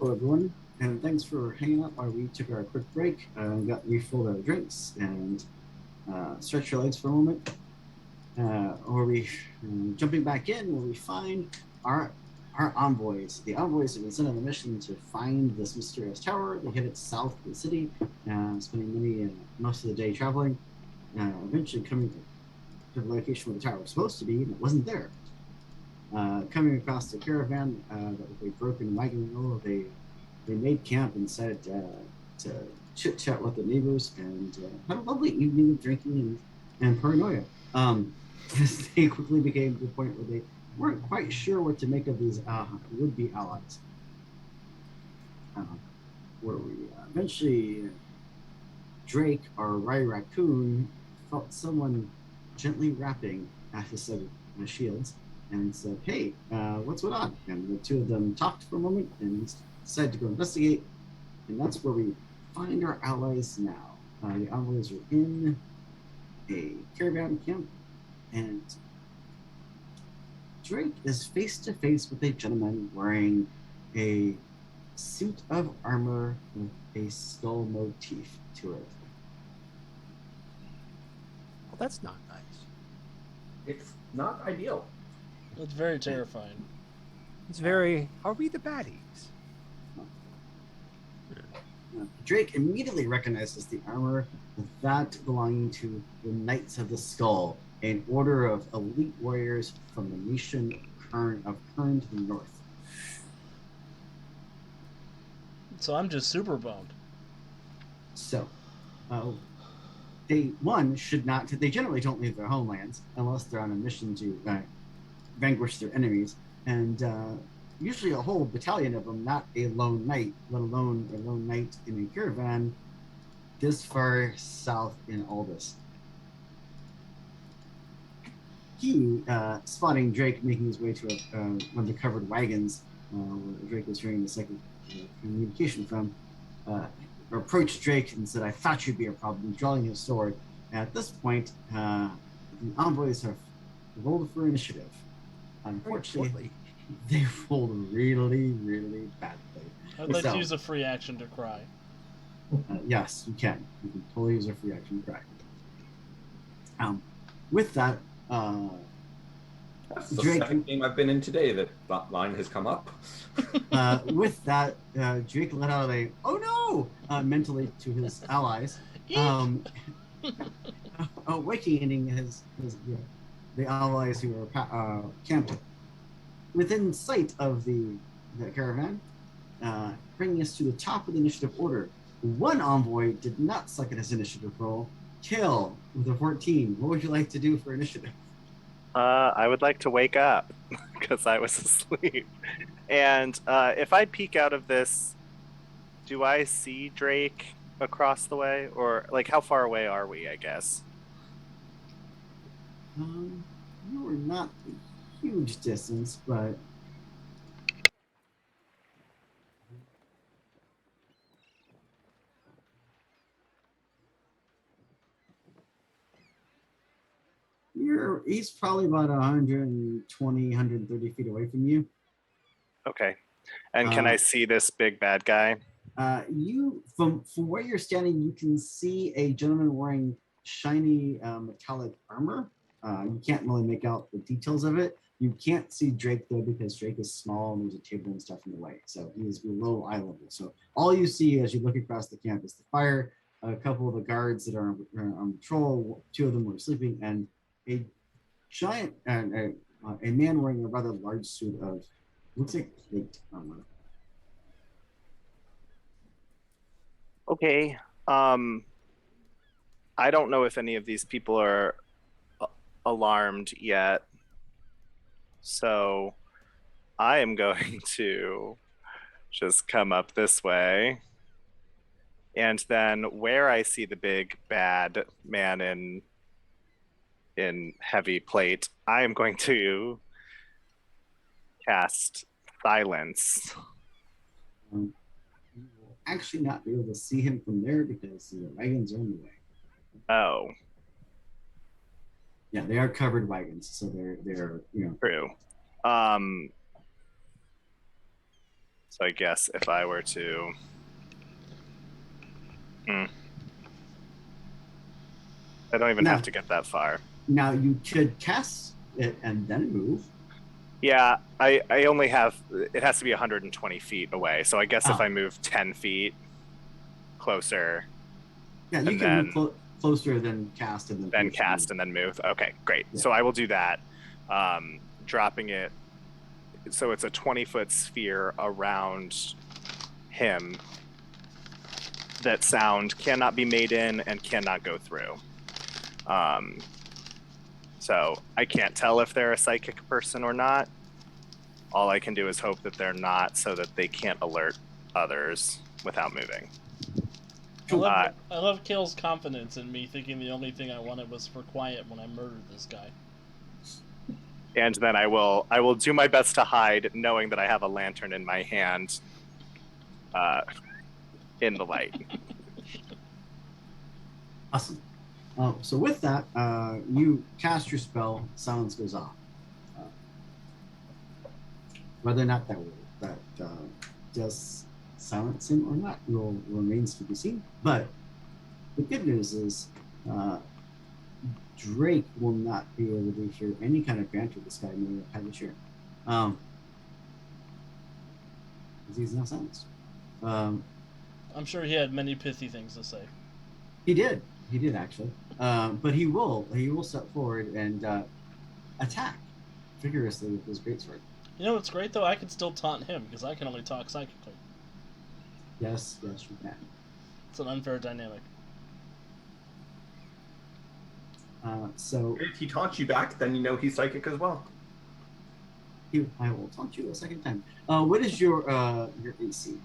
Hello, everyone, and thanks for hanging out while we took our quick break and got refilled our drinks and stretch your legs for a moment. Or we jumping back in where we find our our envoys. The envoys have been sent on a mission to find this mysterious tower. They headed south of the city, spending most of the day traveling. Eventually coming to the location where the tower was supposed to be, and it wasn't there. Coming across the caravan that was a broken wagon wheel, they made camp and decided to chit chat with the neighbors and had a lovely evening of drinking and paranoia. They quickly became to the point where they weren't quite sure what to make of these would-be allies. Where we eventually, Drake, our Rai Raccoon, felt someone gently rapping at his set of shields and said, "Hey, what's going on?" And the two of them talked for a moment and decided to go investigate. And that's where we find our allies now. The envoys are in a caravan camp, and Drake is face to face with a gentleman wearing a suit of armor with a skull motif to it. Well, that's not nice. It's not ideal. It's very terrifying. It's very. Are we the baddies? Drake immediately recognizes the armor as that belonging to the Knights of the Skull, an order of elite warriors from the nation of Kern to the north. So I'm just super bummed. So, they generally don't leave their homelands unless they're on a mission to vanquish their enemies, and usually a whole battalion of them, not a lone knight, let alone a lone knight in a caravan this far south in Aldous. He, spotting Drake making his way to one of the covered wagons where Drake was hearing the second communication from, approached Drake and said, "I thought you'd be a problem," drawing his sword. And at this point, the envoys have rolled for initiative. Unfortunately, they rolled really, really badly. I'd like to use a free action to cry. Yes, you can. You can totally use a free action to cry. With that, That's the Drake, second game I've been in today that line has come up. with that, Drake let out a "oh no" mentally to his allies, awakening the allies who were camped within sight of the caravan, bringing us to the top of the initiative order. One envoy did not suck at his initiative roll. Kill with a 14. What would you like to do for initiative? I would like to wake up because I was asleep. And if I peek out of this, do I see Drake across the way? Or, like, how far away are we, I guess? You are not a huge distance, but he's probably about 120, 130 feet away from you. Okay. And can I see this big bad guy? You from where you're standing, you can see a gentleman wearing shiny metallic armor. You can't really make out the details of it. You can't see Drake though because Drake is small and there's a table and stuff in the way, so he is below eye level. So all you see as you look across the camp is the fire, a couple of the guards that are on patrol. Two of them were sleeping, and a giant a man wearing a rather large suit of looks like plate armor. Okay. I don't know if any of these people are alarmed yet. So I am going to just come up this way. And then where I see the big bad man in heavy plate, I am going to cast silence. You will actually not be able to see him from there because the wagons are in the way. Oh. Yeah, they are covered wagons, so they're True. So I guess if I were to... I don't even have to get that far. Now you could cast it and then move. Yeah, I only have... It has to be 120 feet away. So I guess if I move 10 feet closer... Yeah, you can move closer than cast and then cast and then move. Okay, great. Yeah. So I will do that. Dropping it... So it's a 20-foot sphere around him that sound cannot be made in and cannot go through. So I can't tell if they're a psychic person or not. All I can do is hope that they're not, so that they can't alert others without moving. I love Kale's confidence in me thinking the only thing I wanted was for quiet when I murdered this guy. And then I will do my best to hide, knowing that I have a lantern in my hand in the light. Awesome. So with that, you cast your spell, silence goes off. Whether or not that does silence him or not remains to be seen. But the good news is Drake will not be able to hear any kind of banter this guy may have had to share. Because he's now silenced. I'm sure he had many pithy things to say. He did actually. But he will step forward and attack vigorously with his greatsword. You know what's great though? I can still taunt him because I can only talk psychically. Yes, you can. It's an unfair dynamic. So if he taunts you back, then you know he's psychic as well. I will taunt you a second time. What is your AC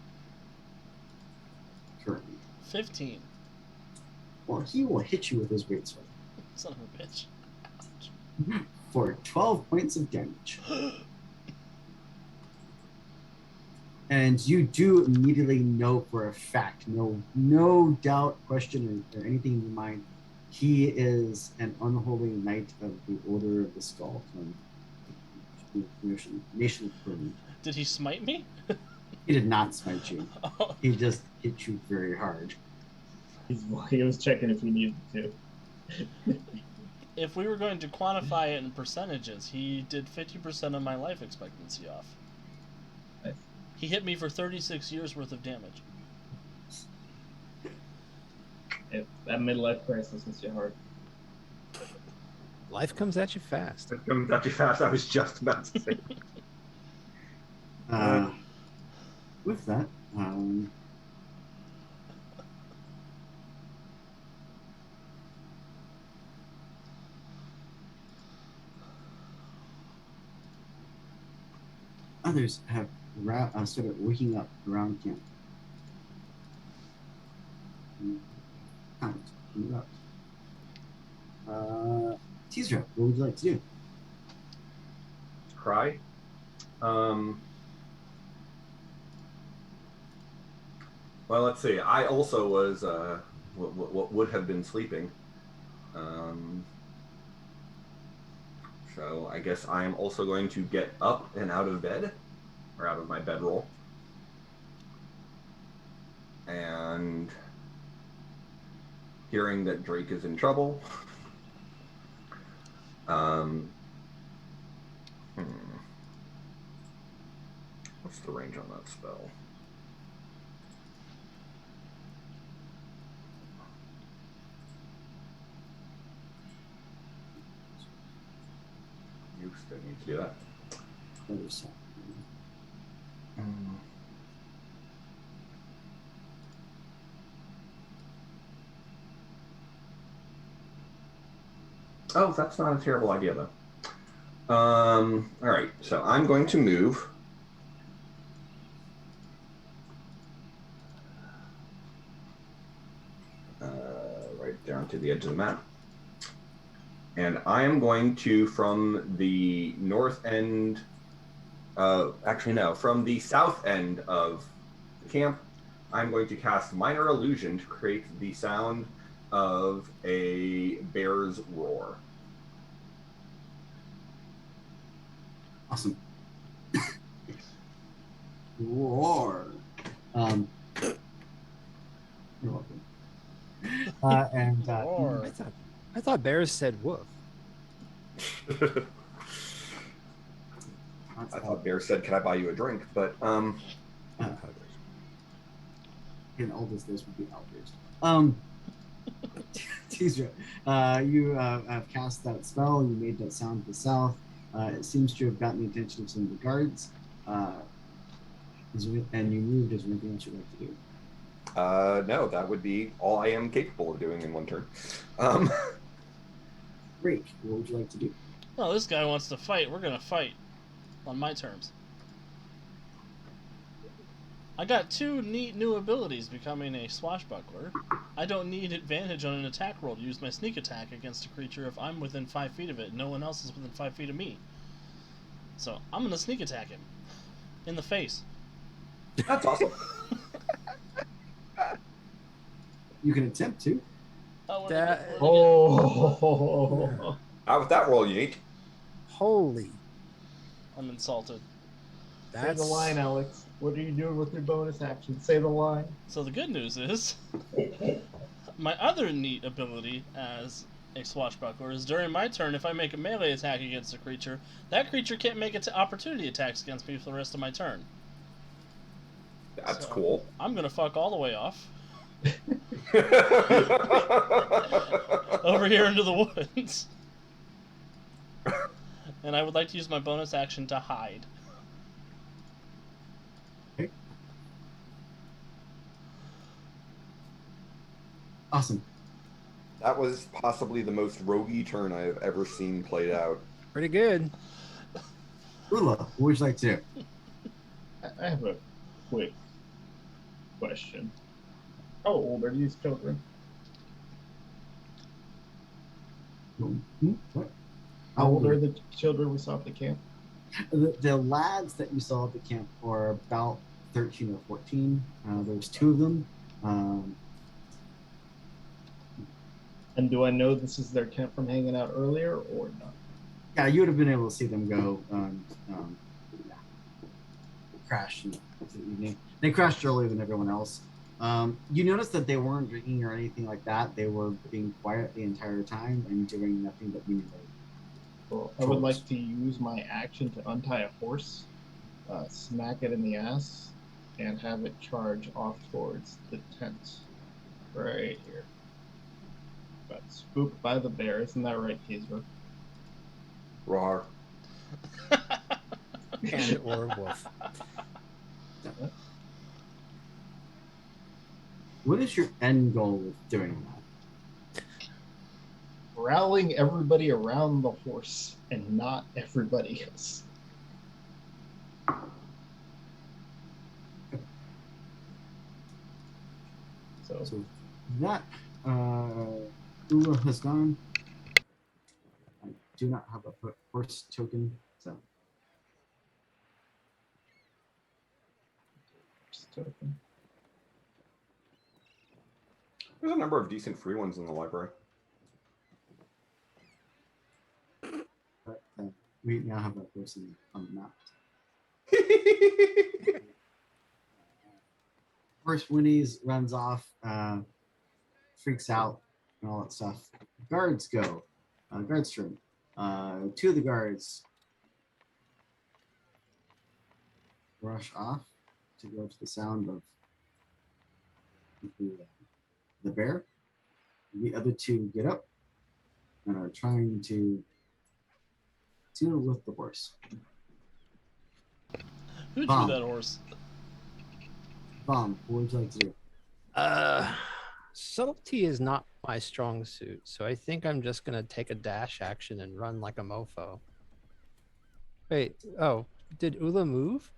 currently? 15. Well, he will hit you with his greatsword. Son of a bitch. For 12 points of damage. And you do immediately know for a fact, no doubt, question, or anything in your mind, he is an unholy knight of the Order of the Skull from the Nation of Burning. Did he smite me? He did not smite you. Oh. He just hit you very hard. He was checking if we needed to. If we were going to quantify it in percentages, he did 50% of my life expectancy off. Nice. He hit me for 36 years worth of damage. That midlife crisis hits you hard. Life comes at you fast. It comes at you fast. I was just about to say. With that, others have started waking up around camp. Teezra, what would you like to do? Cry. Well, let's see. I also was what would have been sleeping. So I guess I am also going to get up and out of bed, or out of my bedroll, and hearing that Drake is in trouble. What's the range on that spell? You still need to do that. Oh, that's not a terrible idea, though. All right, so I'm going to move. Right down to the edge of the map. And I am going to, from the north end, actually no, from the south end of the camp, I'm going to cast Minor Illusion to create the sound of a bear's roar. Awesome. roar. You're welcome. Roar. I thought bears said woof. I thought Bear said, "Can I buy you a drink?" But and all this would be outraged. Teezra, you have cast that spell. You made that sound to the south. It seems to have gotten the attention of some of the guards. And you moved. Is there anything else you'd like to do? no, that would be all I am capable of doing in one turn. Great. What would you like to do? Well, this guy wants to fight. We're gonna fight on my terms. I got 2 neat new abilities becoming a swashbuckler. I don't need advantage on an attack roll to use my sneak attack against a creature if I'm within 5 feet of it. No one else is within 5 feet of me. So I'm gonna sneak attack him in the face. That's awesome. You can attempt to. Oh, Oh. How with that roll, Yeet? Holy. I'm insulted. Say the line, Alex. What are you doing with your bonus action? Say the line. So the good news is, my other neat ability as a swashbuckler is during my turn, if I make a melee attack against a creature, that creature can't make opportunity attacks against me for the rest of my turn. That's So, cool. I'm gonna fuck all the way off over here into the woods. And I would like to use my bonus action to hide. Okay. Awesome. That was possibly the most roguey turn I have ever seen played out. Pretty good. Ula, what would you like to do? I have a quick question. How old are these children? What? How old are the children we saw at the camp? The lads that you saw at the camp are about 13 or 14. There's 2 of them. And do I know this is their camp from hanging out earlier or not? Yeah, you would have been able to see them go crash in the evening. They crashed earlier than everyone else. You noticed that they weren't drinking or anything like that. They were being quiet the entire time and doing nothing but meaningful. Well, I would like to use my action to untie a horse, smack it in the ass, and have it charge off towards the tent. Right here. Got spooked by the bear, isn't that right, Teezra? Roar. And or wolf. What is your end goal with doing that? Rallying everybody around the horse and not everybody else. So that Ula has gone. I do not have a horse token, so There's a number of decent free ones in the library. but, we now have a person on the map. First whinnies, runs off, freaks out, and all that stuff. Guards go. Guards turn. 2 of the guards rush off to go to the sound of the bear. The other 2 get up and are trying to deal with the horse. Who drew Bomb. that horse? Bomb, what would you like to do? Subtlety is not my strong suit, so I think I'm just gonna take a dash action and run like a mofo. Wait, did Ula move?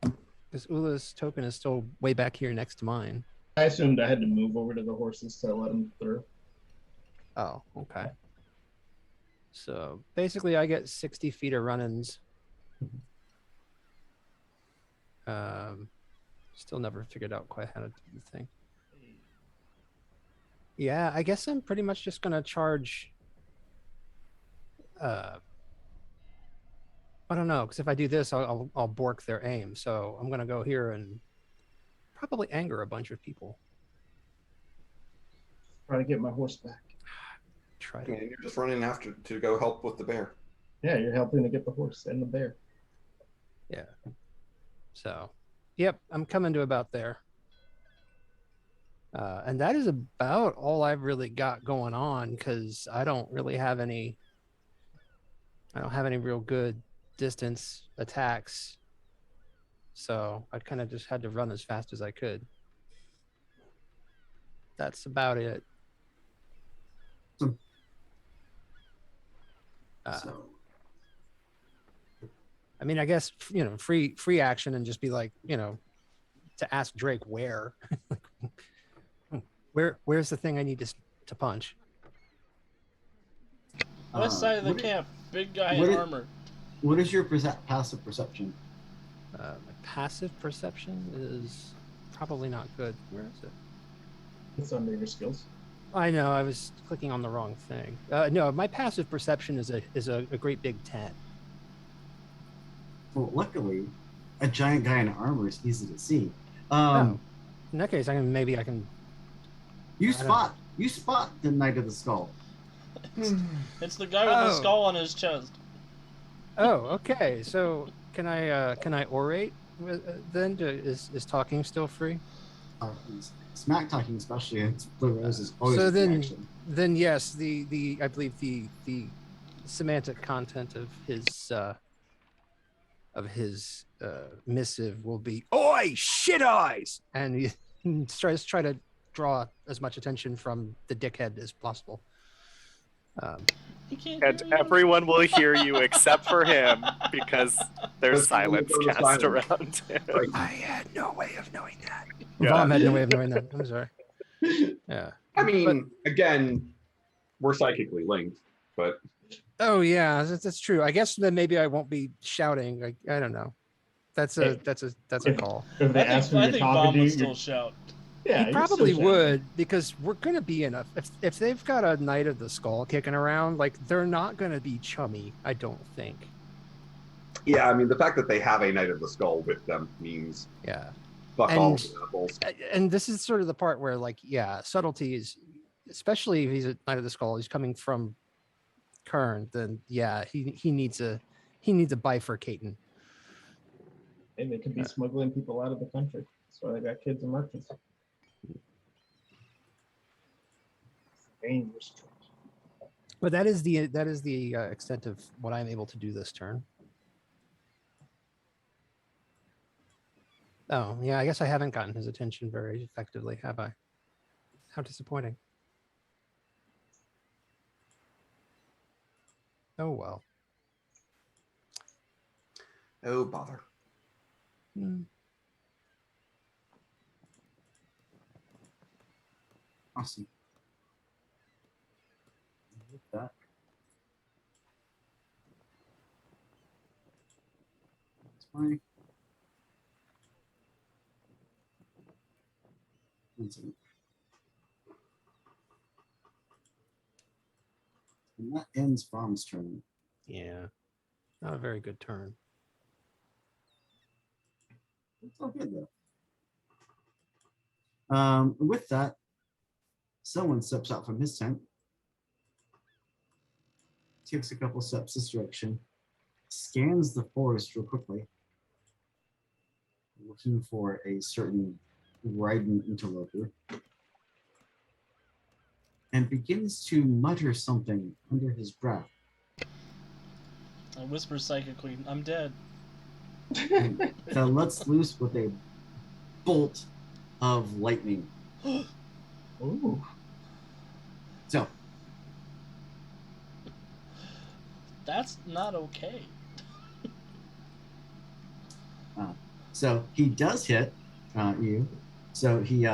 Because Ula's token is still way back here next to mine. I assumed I had to move over to the horses to let them through. Oh, okay. So basically I get 60 feet of run-ins. Still never figured out quite how to do the thing. Yeah, I guess I'm pretty much just gonna charge. Well, I don't know, because if I do this, I'll bork their aim. So I'm gonna go here and probably anger a bunch of people. Try to get my horse back. Try I to. mean, you're just running after to go help with the bear. Yeah, you're helping to get the horse and the bear. Yeah. So, yep, I'm coming to about there. And that is about all I've really got going on because I don't really have any. I don't have any real good distance attacks. So I kind of just had to run as fast as I could. That's about it. So I mean, I guess free action and just be like, to ask Drake where, where's the thing I need to punch. West side of the what camp, big guy what in it- armor. what is your passive perception? My passive perception is probably not good. Where is it? It's under your skills. I know I was clicking on the wrong thing. No, my passive perception is a great big 10. Well, luckily, a giant guy in armor is easy to see. In that case, maybe I can. You I don't spot the Knight of the Skull. It's the guy with the Oh. skull on his chest. Oh, okay. So can I orate then? Is talking still free? Smack talking, especially it's Blue Rose, is always So a then- reaction. Then yes, the I believe the semantic content of his missive will be "Oi, shit eyes," and he try to draw as much attention from the dickhead as possible. He can't And hear you. everyone will hear you except for him because there's That's when silence you go to cast silence. around him. Right. I had no way of knowing that. Yeah. Vom had no way of knowing that. I'm sorry. Yeah. I mean, again, we're psychically linked, but Oh yeah, that's true. I guess then maybe I won't be shouting. I don't know. That's a if- call. If they ask who I you're think talking Vom to, would you're, still shout. yeah, He you're probably still shouting. would because we're gonna be in a if they've got a Knight of the Skull kicking around, like they're not gonna be chummy. I don't think. yeah, I mean, the fact that they have a Knight of the Skull with them means Yeah. fuck all And- of the apples. And this is sort of the part where subtlety is, especially if he's a Knight of the Skull, he's coming from Kern, then yeah, he needs a bifurcating. And they could be smuggling people out of the country. That's why they got kids and merchants. Dangerous. But that is the extent of what I'm able to do this turn. Oh yeah, I guess I haven't gotten his attention very effectively, have I? How disappointing. Oh well. Oh, bother. Awesome. With that, that's fine. 1 second. And that ends Bomb's turn. Yeah. Not a very good turn. It's all good though. With that, someone steps out from his tent, takes a couple steps this direction, scans the forest real quickly, looking for a certain riding interloper, and begins to mutter something under his breath. I whisper psychically, "I'm dead." And that lets loose with a bolt of lightning. Ooh. So, That's not okay. so he does hit you. So he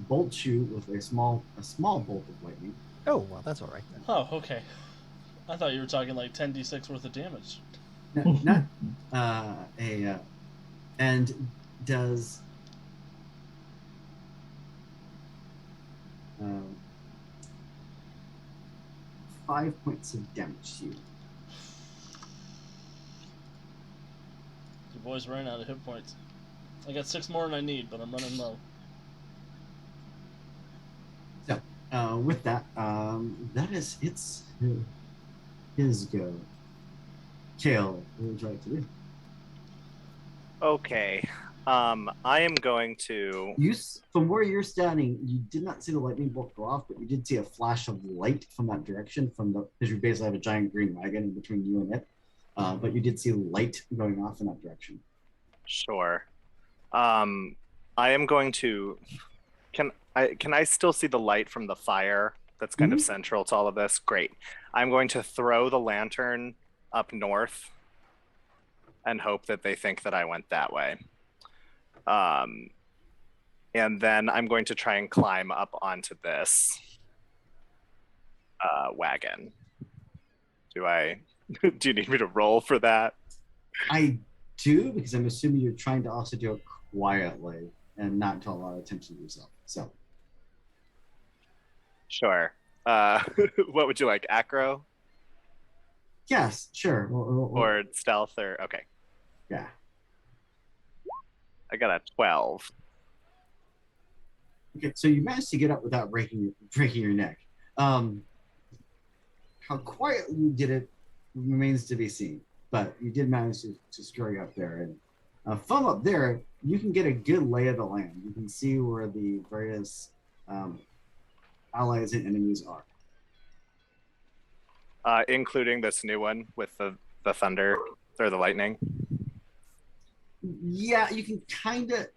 bolts you with a small bolt of lightning. Oh well, that's all right then. Oh, okay. I thought you were talking like 10d6 worth of damage. No, not and does 5 points of damage to you. The boy's running out of hit points. I got 6 more than I need, but I'm running low. So, with that, that is his go. Kale, what would you like to do? Okay. I am going to. From where you're standing, you did not see the lightning bolt go off, but you did see a flash of light from that direction. Because you basically have a giant green wagon in between you and it, but you did see light going off in that direction. Sure. I am going to. Can I still see the light from the fire that's kind of central to all of this? Great. I'm going to throw the lantern up north and hope that they think that I went that way. And then I'm going to try and climb up onto this wagon. Do you need me to roll for that? I do, because I'm assuming you're trying to also do it quietly and not draw a lot of attention to yourself. So, sure. What would you like, acro? Yes, sure. Or stealth, or okay. Yeah. I got a 12. Okay, so you managed to get up without breaking your neck. How quietly you did it remains to be seen, but you did manage to scurry up there. And from up there, you can get a good lay of the land. You can see where the various allies and enemies are. Including this new one with the thunder or the lightning. Yeah, you can kind of.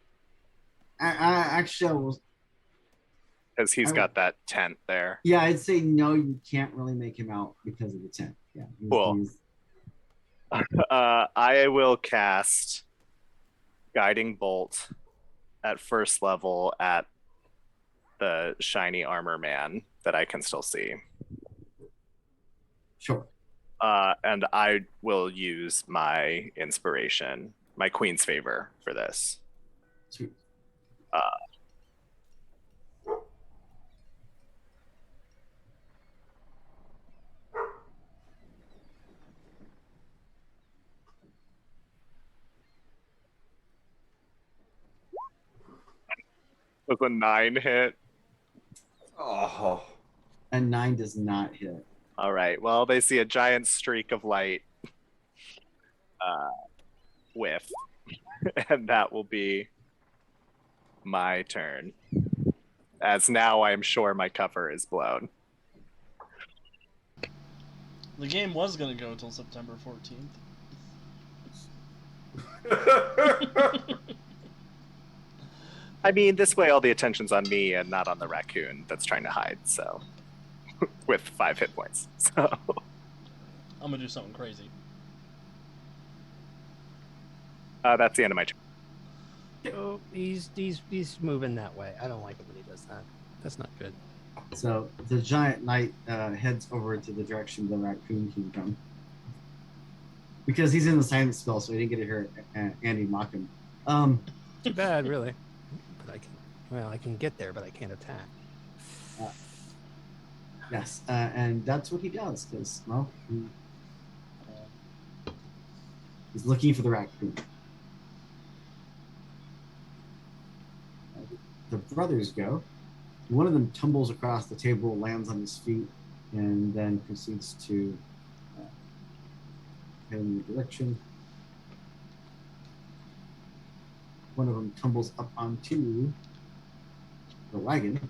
Actually, because he's got that tent there. Yeah, I'd say no. You can't really make him out because of the tent. Yeah. Cool. I will cast Guiding Bolt at first level at the shiny armor man that I can still see. Sure. And I will use my inspiration, my Queen's Favor for this. Sweet. Was a 9 hit? Oh. A 9 does not hit. All right. Well, they see a giant streak of light whiff, and that will be my turn. As now I'm sure my cover is blown. The game was going to go until September 14th. I mean, this way all the attention's on me and not on the raccoon that's trying to hide, so. With 5 hit points, so. I'm going to do something crazy. That's the end of my turn. Oh, he's moving that way. I don't like it when he does that. That's not good. So the giant knight heads over to the direction the raccoon came from. Because he's in the silent spell, so he didn't get to hear Andy mock him. Too bad, really. But I can get there, but I can't attack. Yes, and that's what he does, because, well, he's looking for the raccoon. The brothers go. One of them tumbles across the table, lands on his feet, and then proceeds to head in the direction. One of them tumbles up onto the wagon.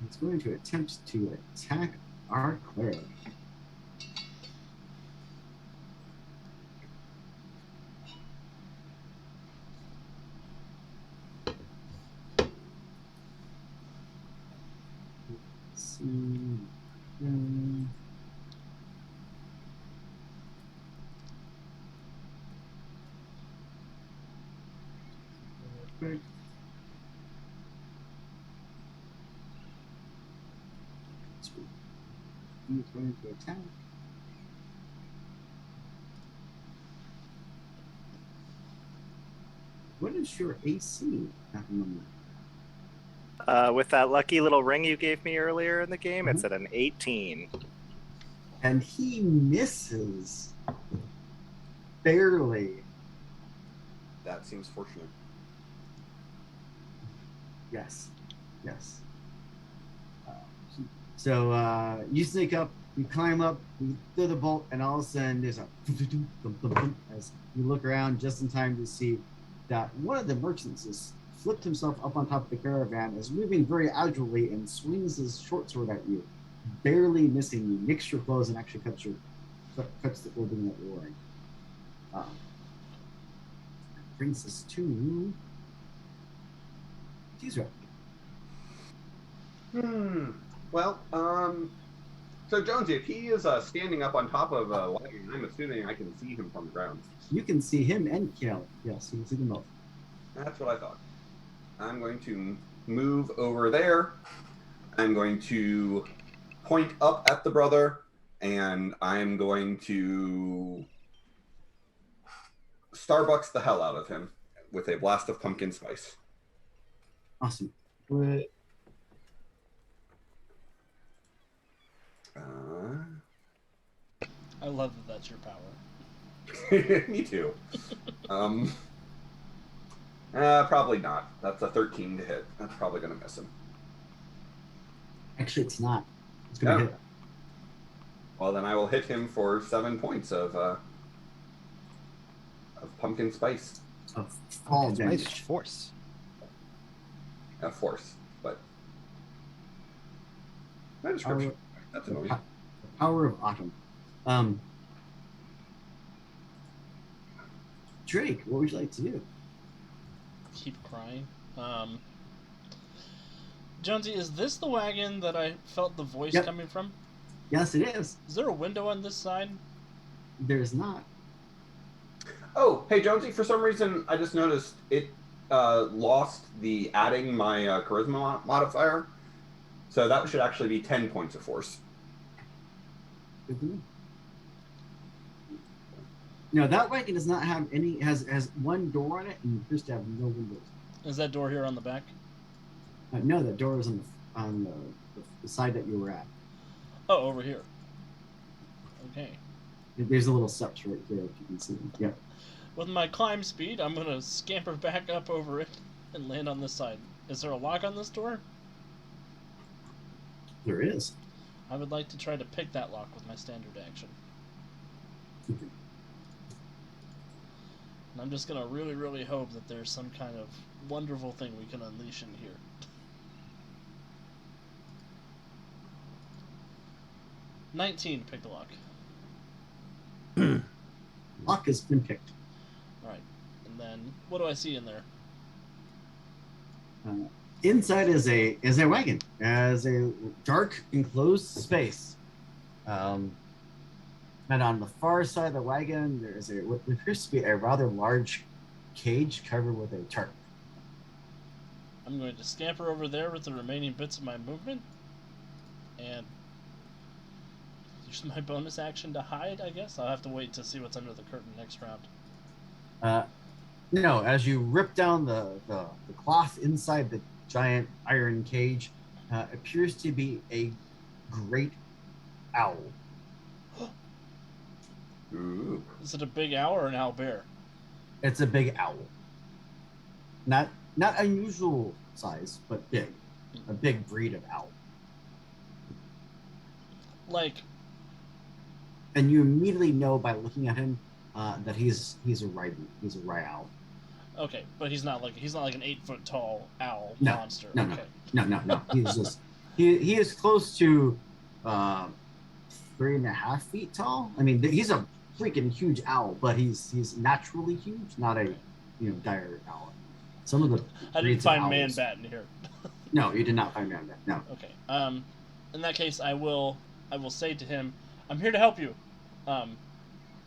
It's going to attempt to attack our cleric. Let's see. Quick. He's going to attack. What is your AC at the moment? With that lucky little ring you gave me earlier in the game, it's at an 18. And he misses. barely. That seems fortunate. Yes. Yes. So you sneak up, you climb up, you throw the bolt, and all of a sudden there's a as you look around just in time to see that one of the merchants has flipped himself up on top of the caravan, is moving very agilely, and swings his short sword at you, barely missing you, nicks your clothes, and actually cuts the clothing that you're wearing. Brings us to Teezra. Well, so Jonesy, if he is standing up on top of a wagon, I'm assuming I can see him from the ground. You can see him and Kiel. Yes, you can see them both. That's what I thought. I'm going to move over there. I'm going to point up at the brother, and I'm going to Starbucks the hell out of him with a blast of pumpkin spice. Awesome. I love that that's your power. Me too. Probably not. That's a 13 to hit. That's probably going to miss him. Actually, it's not. It's going to hit. Well, then I will hit him for 7 points of pumpkin spice. Of fall damage. Nice force. Force, but that description. That's annoying. The power of autumn. Drake, what would you like to do? Keep crying. Jonesy, is this the wagon that I felt the voice coming from? Yes, it is. Is there a window on this side? There's not. Oh, hey Jonesy, for some reason I just noticed it lost the adding my charisma modifier. So that should actually be 10 points of force. No, that wagon does not have any. Has one door on it and appears to have no windows. Is that door here on the back? No, that door is on the side that you were at. Oh, over here. Okay. There's a little steps right there if you can see them. Yeah. With my climb speed, I'm gonna scamper back up over it and land on this side. Is there a lock on this door? There is. I would like to try to pick that lock with my standard action. Okay. And I'm just gonna really, really hope that there's some kind of wonderful thing we can unleash in here. $19, pick the lock. Lock has been picked. Alright. And then, what do I see in there? Inside is a wagon, as a dark enclosed space. And on the far side of the wagon, there is what appears to be a rather large cage covered with a tarp. I'm going to scamper over there with the remaining bits of my movement, and use my bonus action to hide, I guess. I'll have to wait to see what's under the curtain next round. No, as you rip down the cloth inside the giant iron cage, appears to be a great owl. Ooh. Is it a big owl or an owl bear? It's a big owl. Not unusual size, but big. A big breed of owl. Like. And you immediately know by looking at him that he's a Raibu. He's a Rai owl. Okay, but he's not like an 8-foot tall owl No, monster. No, okay. no. He's just he is close to 3.5 feet tall. I mean, he's a freaking huge owl, but he's naturally huge, not a dire owl. Some of the I didn't find Man-Bat in here. No, you did not find Man-Bat. No. Okay. In that case, I will say to him, "I'm here to help you.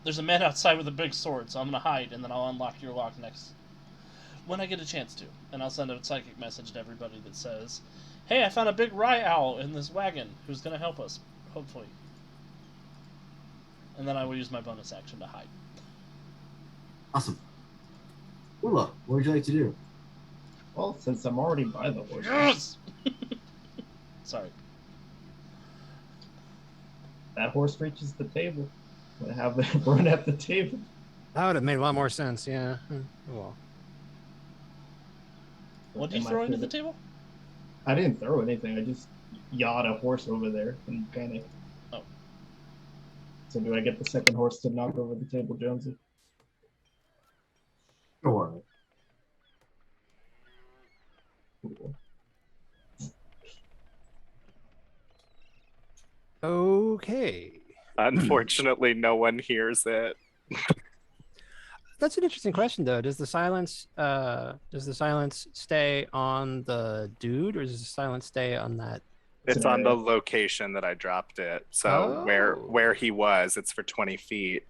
There's a man outside with a big sword, so I'm gonna hide, and then I'll unlock your lock next when I get a chance to." And I'll send a psychic message to everybody that says, "Hey, I found a big Rai owl in this wagon who's gonna help us, hopefully." And then I will use my bonus action to hide. Awesome. Ula, what would you like to do? Well, since I'm already by the horse. Yes! Sorry. That horse reaches the table. I'm gonna have it run at the table. That would have made a lot more sense. Yeah. Well. What did you throw into the table? I didn't throw anything. I just yawed a horse over there and panicked. Oh. So do I get the second horse to knock over the table, Jonesy? Sure. Cool. Okay. Unfortunately, no one hears it. That's an interesting question, though. Does the silence stay on the dude, or does the silence stay on that? It's on the location that I dropped it. So where he was, it's for 20 feet.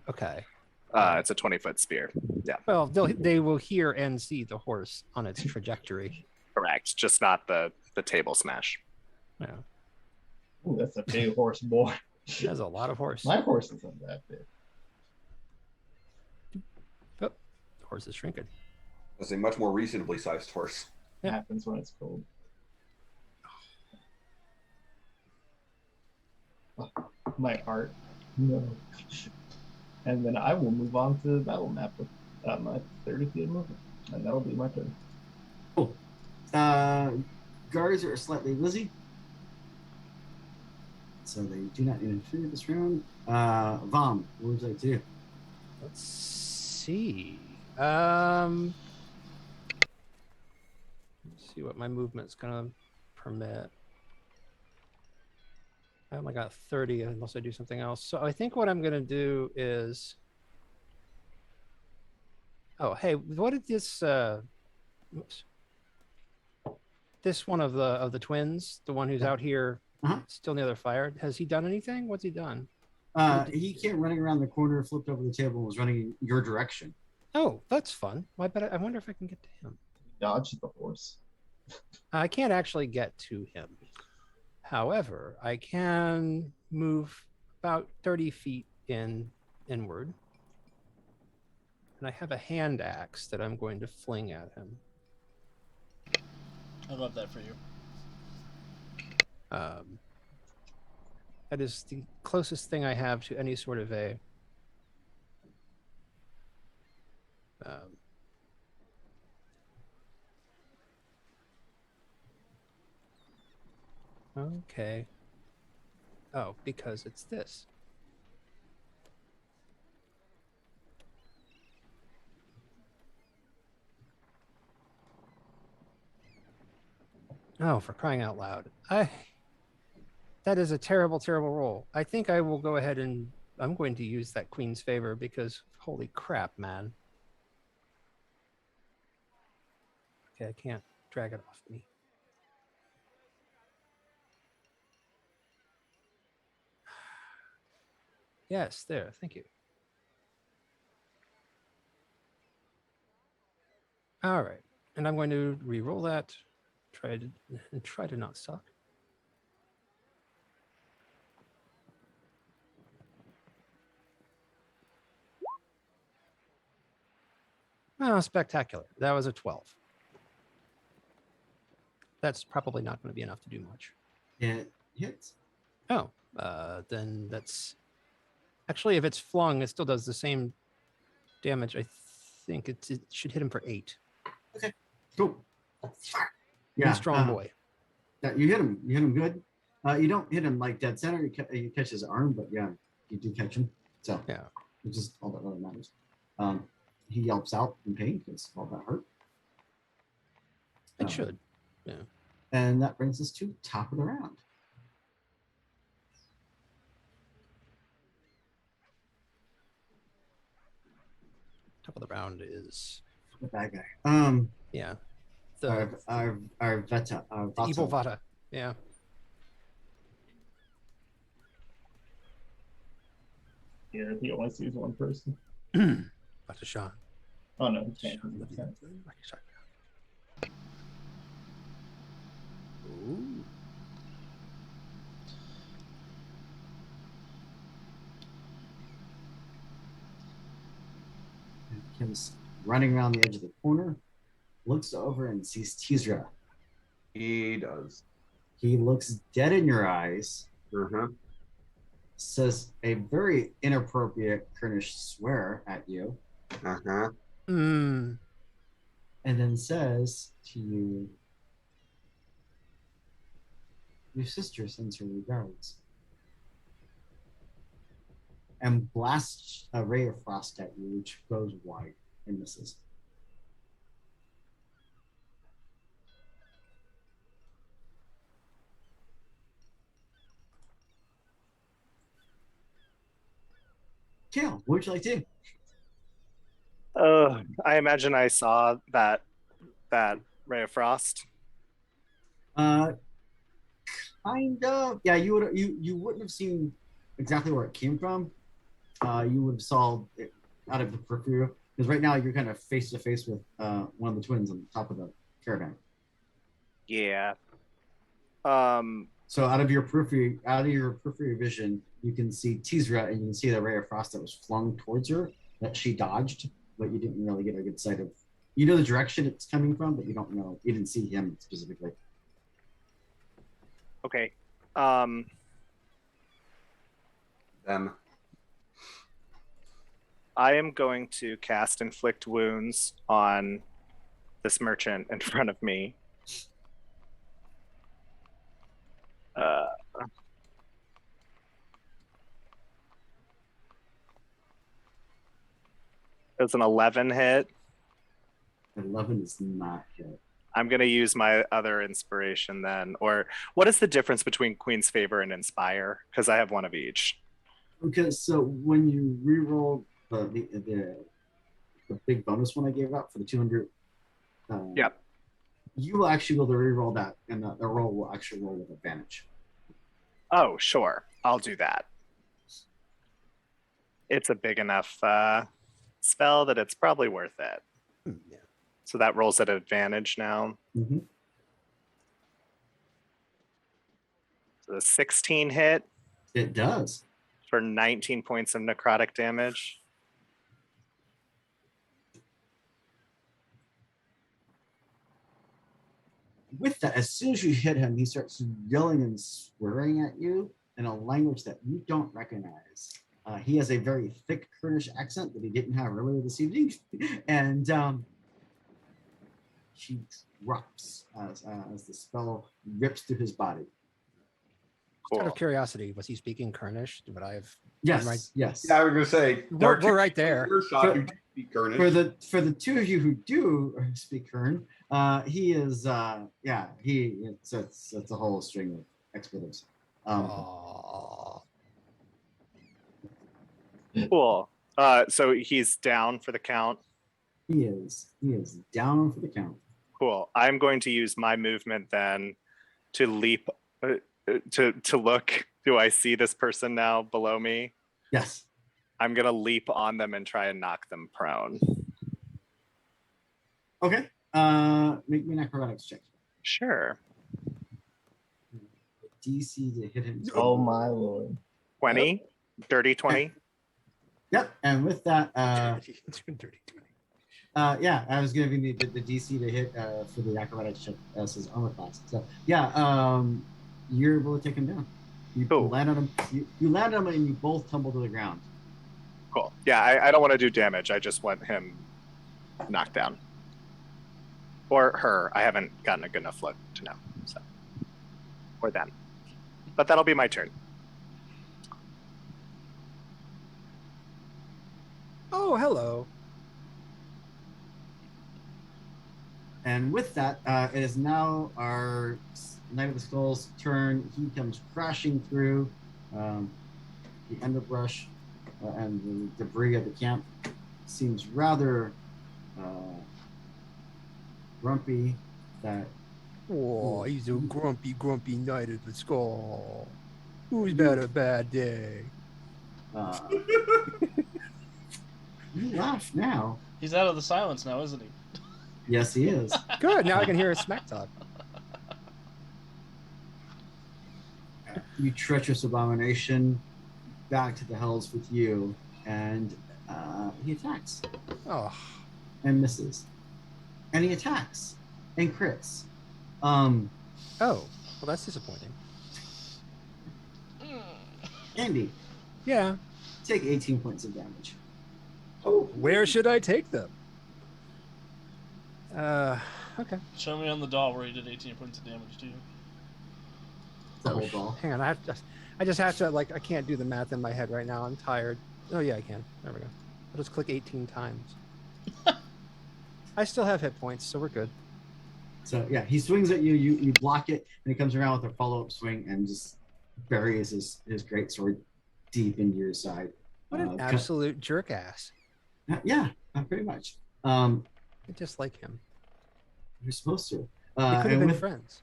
Okay. It's a 20-foot spear. Yeah. Well, they will hear and see the horse on its trajectory. Correct. Just not the table smash. Yeah. Ooh, that's a big horse, boy. That's a lot of horse. My horse isn't that big. Oh, the horse is shrinking. That's a much more reasonably sized horse. It happens when it's cold. Oh, my heart. No. And then I will move on to the battle map with my 30 feet of movement. And that'll be my turn. Cool. Guards are slightly wizzy, so they do not interfere this round. Vom, what would you like to do? Let's see. Let's see what my movement's gonna permit. I only got 30 unless I do something else. So I think what I'm gonna do is. Oh, hey, what did this? Oops. This one of the twins, the one who's out here, still near the fire. Has he done anything? What's he done? He came running around the corner, flipped over the table, and was running in your direction. Oh, that's fun. I bet I wonder if I can get to him. Dodge the horse. I can't actually get to him. However, I can move about 30 feet inward. And I have a hand axe that I'm going to fling at him. I love that for you. That is the closest thing I have to any sort of a okay. Oh, because it's this. Oh, for crying out loud. That is a terrible, terrible roll. I think I will go ahead and I'm going to use that Queen's favor because holy crap, man. Okay, I can't drag it off me. Yes, there, thank you. All right, and I'm going to re-roll that. Try to not suck. Oh, spectacular. That was a 12. That's probably not going to be enough to do much. It hits. Oh, then that's... Actually, if it's flung, it still does the same damage. I think it should hit him for 8. Okay, cool. Yeah, strong boy. Yeah, you hit him. You hit him good. You don't hit him like dead center. You catch his arm, but yeah, you do catch him. So yeah, which is all that really matters. He yelps out in pain because all that hurt. It should. Yeah. And that brings us to top of the round. Top of the round is the bad guy. Yeah. Our Vata. The evil Vata. Yeah. Yeah, he only sees one person. Vata Sean. Oh no, he can't. Ooh. Kim's running around the edge of the corner, looks over and sees Teezra. He does. He looks dead in your eyes. says a very inappropriate Kurnish swear at you, Uh-huh. Mm. and then says to you, "Your sister sends her regards," and blasts a ray of frost at you, which goes wide and misses. Kale, what would you like to do? I imagine I saw that ray of frost. Uh, kind of. Yeah, you wouldn't have seen exactly where it came from. You would have saw it out of the periphery because right now you're kind of face to face with one of the twins on top of the caravan. Yeah. So out of your periphery vision, you can see Teezra and you can see the ray of frost that was flung towards her that she dodged, but you didn't really get a good sight of. You know the direction it's coming from, but you don't know. You didn't see him specifically. Okay. Them. I am going to cast Inflict Wounds on this merchant in front of me. It's an 11 hit. 11 is not hit. I'm going to use my other inspiration then. Or what is the difference between Queen's Favor and Inspire? Because I have one of each. Okay, so when you re-roll the big bonus one I gave out for the 200, Yep. you will actually be able to re-roll that, and the roll will actually roll with advantage. Oh, sure. I'll do that. It's a big enough spell that it's probably worth it. Yeah. So that rolls at advantage now. Mm-hmm. So the 16 hit It does. for 19 points of necrotic damage. With that, as soon as you hit him, he starts yelling and swearing at you in a language that you don't recognize. He has a very thick Kurdish accent that he didn't have earlier this evening, and he drops as the spell rips through his body. Just out Cool. of curiosity, was he speaking Kurnish? Would I have? Yes, Right. yes. Yeah, I was gonna say. We're right there. Shot, you speak Kurnish. For the two of you who do speak Kern, he is it's a whole string of expletives. Aw. Cool. So he's down for the count. He is down for the count. Cool. I'm going to use my movement then to leap to look. Do I see this person now below me? Yes. I'm gonna leap on them and try and knock them prone. Okay. Make me an acrobatics check. Sure. DC to hit him. Oh my lord. 20. Dirty 20. Yep. And with that, Dirty 20. yeah, I was giving the DC to hit for the acrobatics check as his armor class. So yeah, you're able to take him down. You Cool. land on him. You land on him, and you both tumble to the ground. Cool. Yeah, I don't want to do damage. I just want him knocked down. Or her. I haven't gotten a good enough look to know. So, or them. But that'll be my turn. Oh, hello. And with that, it is now our Knight of the Skull's turn. He comes crashing through the underbrush and the debris of the camp. Seems rather grumpy. That Oh, he's a grumpy Knight of the Skull. Who's had a bad day? you laugh now. He's out of the silence now, isn't he? Yes, he is. Good. Now I can hear his smack talk. You treacherous abomination, back to the hells with you, and he attacks Oh, and misses, and he attacks and crits. well, that's disappointing. Andy, Yeah. Take 18 points of damage. Oh, Where should I take them? Okay. Show me on the doll where he did 18 points of damage to you. The whole ball. Hang on, I just have to, like, I can't do the math in my head right now. I'm tired. Oh yeah, I can. There we go. I'll just click 18 times. I still have hit points, so we're good. So yeah, he swings at you. You block it, and he comes around with a follow-up swing and just buries his great sword deep into your side. What an absolute jerk ass. Yeah, pretty much. I just like him. You're supposed to. We could have been friends.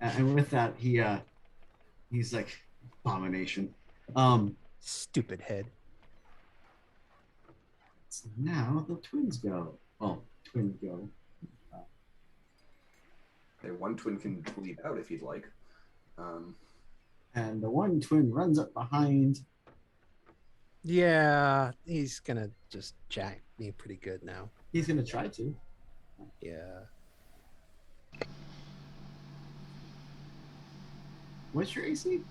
And with that, he's like, abomination. Stupid head. So now the twins go. Oh, twins go. Okay, one twin can bleed out if you'd like. And the one twin runs up behind. Yeah, he's gonna just jack me pretty good now. He's gonna try to. Yeah. What's your AC?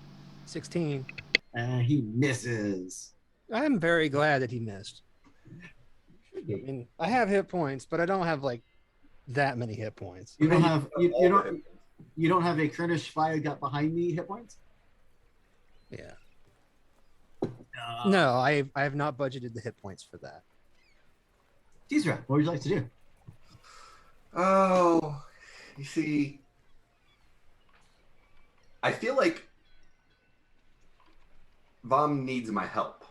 16. And he misses. I'm very glad that he missed. Should I be. mean, I have hit points, but I don't have like that many hit points. You don't have you don't have a Kurdish fire got behind me hit points? Yeah. No, I have not budgeted the hit points for that. Teezra, what would you like to do? Oh, you see, I feel like Vom needs my help.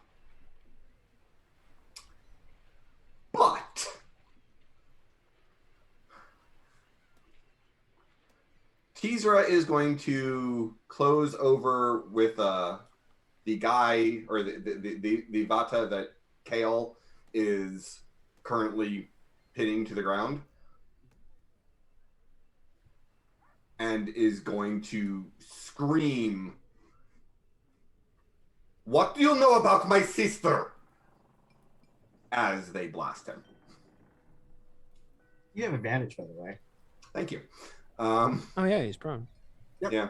But Teezra is going to close over with the guy or the Vata that Kale is currently pinning to the ground, and is going to scream, "What do you know about my sister?" as they blast him. You have advantage, by the way. Thank you. Oh yeah, he's prone. Yep. Yeah.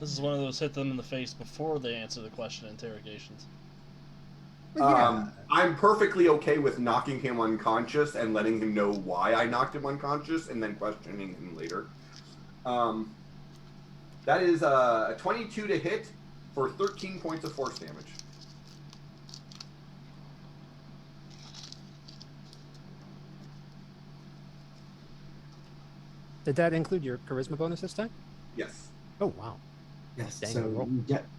This is one of those hit them in the face before they answer the question interrogations. I'm perfectly okay with knocking him unconscious and letting him know why I knocked him unconscious and then questioning him later. That is a 22 to hit for 13 points of force damage. Did that include your charisma bonus this time? Yes. Oh wow. Yes. Dang, So roll.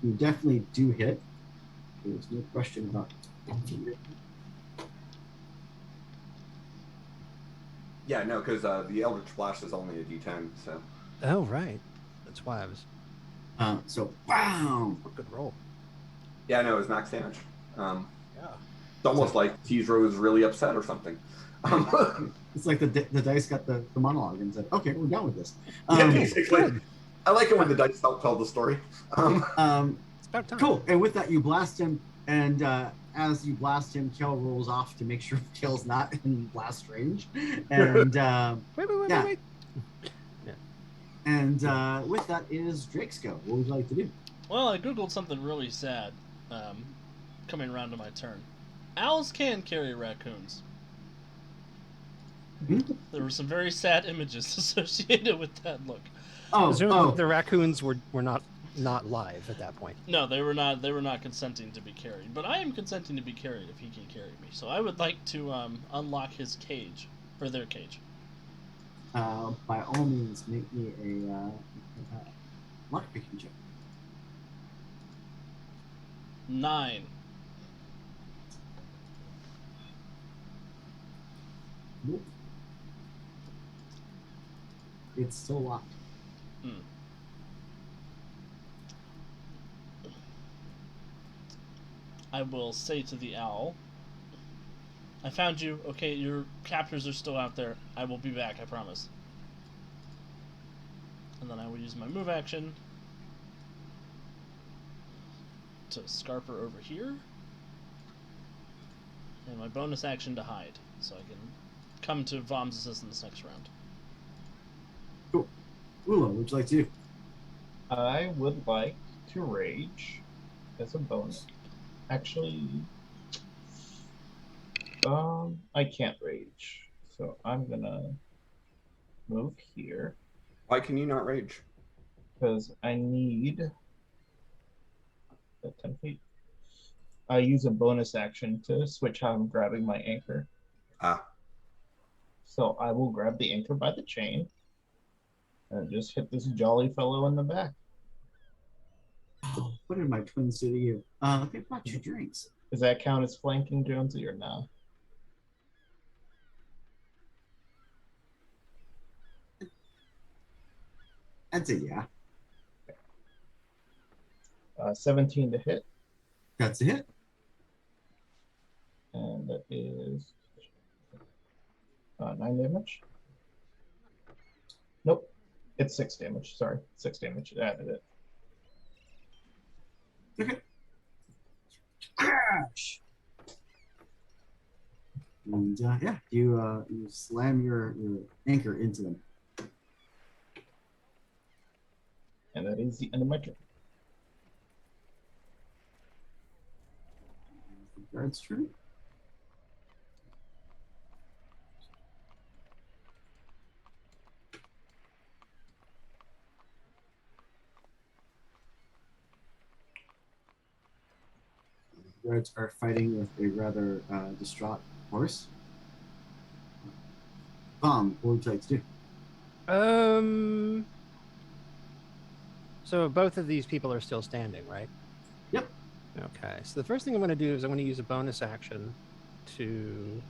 you definitely do hit. There's no question about it. Yeah, no, because the Eldritch Blast is only a D10, so. Oh right. That's why I was. So wow. Good roll. Yeah, no, it was max damage. Yeah. It's almost like Teezra was really upset or something. It's like the dice got the monologue and said, "Okay, we're done with this." Yeah, basically. I like it when the dice help tell the story. It's about time. Cool. And with that, you blast him, and as you blast him, Kel rolls off to make sure Kel's not in blast range. And Wait. yeah. Yeah. And with that is Drake's go. What would you like to do? Well, I googled something really sad. Coming around to my turn. Owls can carry raccoons. There were some very sad images associated with that look. Presumably the raccoons were not live at that point. No, they were not. They were not consenting to be carried. But I am consenting to be carried if he can carry me. So I would like to unlock his cage, or their cage. By all means, make me a lockpicking check. 9. Nope. It's still locked. I will say to the owl, I found you. Okay, your captors are still out there. I will be back, I promise. And then I will use my move action to Scarper over here. And my bonus action to hide, so I can come to Vom's assistance next round. Cool. Ula, what would you like to do? I would like to rage as a bonus. Actually, I can't rage, so I'm gonna move here Why can you not rage? because I need 10 feet. I use a bonus action to switch how I'm grabbing my anchor. Ah, So I will grab the anchor by the chain and just hit this jolly fellow in the back. Oh, what did my twin city of? They brought you drinks. Does that count as flanking, Jonesy, or no? I'd say yeah. 17 to hit, That's a hit. and that is 9 damage. Nope, it's 6 damage. Sorry, 6 damage. Added it. Okay. Crash. And yeah, you slam your anchor into them. And that is the end of my turn. Guard's turn. Guards are fighting with a rather distraught horse. What would you like to do? So both of these people are still standing, right? Yep. Okay. So the first thing I'm going to do is I'm going to use a bonus action to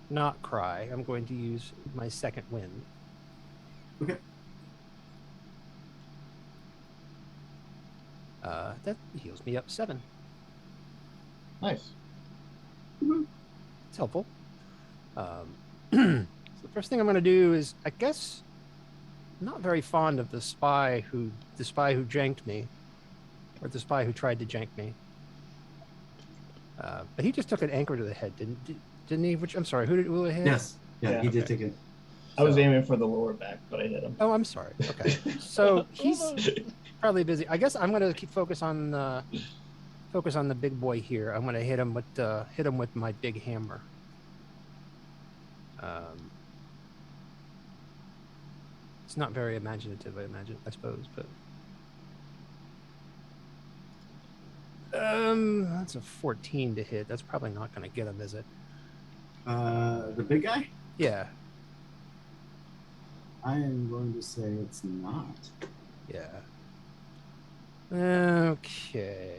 not cry. I'm going to use my second wind. Okay. That heals me up 7. Nice. It's helpful. So the first thing I'm going to do is, I guess, I'm not very fond of the spy who janked me, or the spy who tried to jank me. But he just took an anchor to the head, didn't he? Which, I'm sorry, who did Ula hit? Yes. Yeah, Yeah, he did okay. take it. I was aiming for the lower back, but I hit him. Oh, I'm sorry. Okay, so he's probably busy. I guess I'm going to keep focus on the big boy here. I'm going to hit him with my big hammer. It's not very imaginative, I suppose, but that's a 14 to hit. That's probably not going to get him, is it? The big guy? Yeah. I am going to say it's not. Yeah. Okay.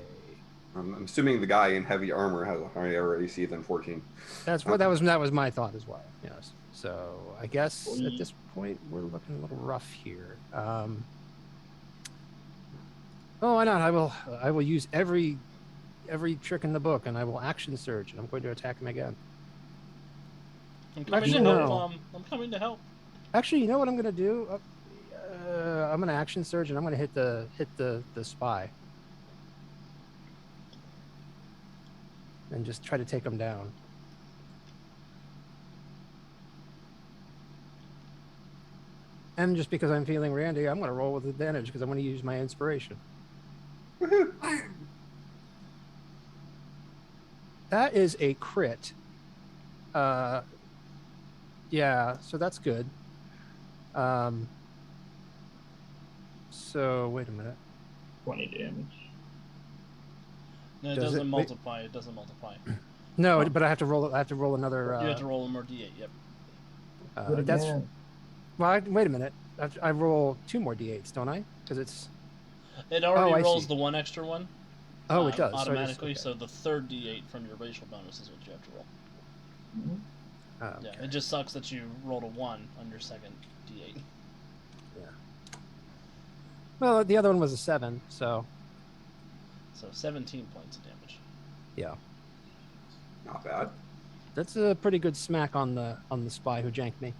I'm assuming the guy in heavy armor has a higher AC than 14. That's what that was my thought as well. Yes. So I guess at this point we're looking a little rough here. Oh, why not? I will use every trick in the book, and I will action surge, and I'm going to attack him again. I'm coming Actually, to help. no. I'm coming to help. Actually, you know what I'm going to do? I'm going to action surge, and I'm going to hit the spy, and just try to take him down. And just because I'm feeling randy, I'm going to roll with advantage because I'm going to use my inspiration. That is a crit. Yeah, so that's good. So wait a minute. 20 damage. No, it Does doesn't it? multiply. It doesn't multiply. No, but I have to roll. I have to roll another. You have to roll more d8. Yep. That's Again. well. Wait a minute. I roll 2 more d8s, don't I? Because it's. It already I rolls see. the one extra one. Oh, it does. Automatically. So, So the third d8 from your racial bonus is what you have to roll. Mhm. Yeah. It just sucks that you rolled a 1 on your second d8. Yeah. Well, the other one was a 7, so. So 17 points of damage. Yeah. Not bad. That's a pretty good smack on the spy who janked me.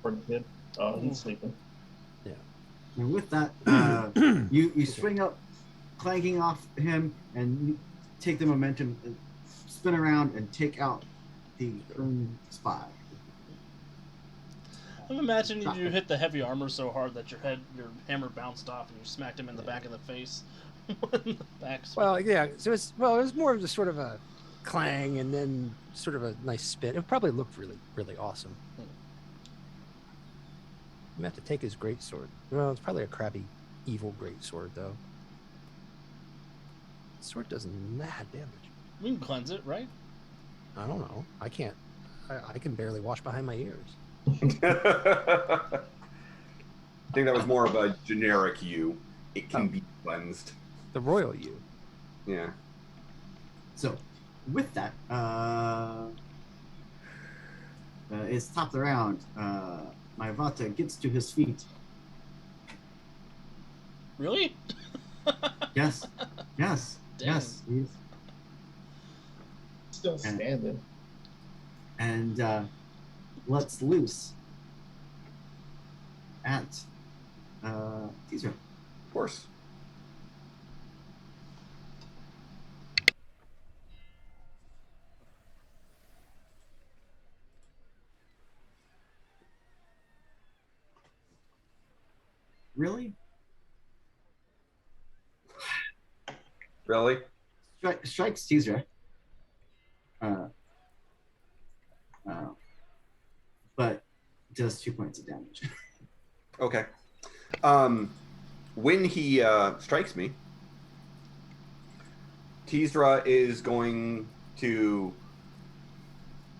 Pretty good. Oh, he's sleeping. And with that, you swing up, clanking off him, and you take the momentum, and spin around, and take out the spy. I'm imagining you hit the heavy armor so hard that your hammer bounced off and you smacked him in the back of the face. Well, yeah. So it was more of just sort of a clang and then sort of a nice spin. It probably looked really, really awesome. You have to take his greatsword. Well, it's probably a crappy, evil greatsword though. The sword does mad damage. We can cleanse it, right? I don't know. I can't. I can barely wash behind my ears. I think that was more of a generic you. It can be cleansed. The royal you. Yeah. So, with that, it's top of the round. My Vata gets to his feet. Really? Yes. Damn. He's Still standing. and lets loose at Teezra. Of course. Really? Really? Strikes Teezra. But does 2 points of damage. Okay. When he strikes me, Teezra is going to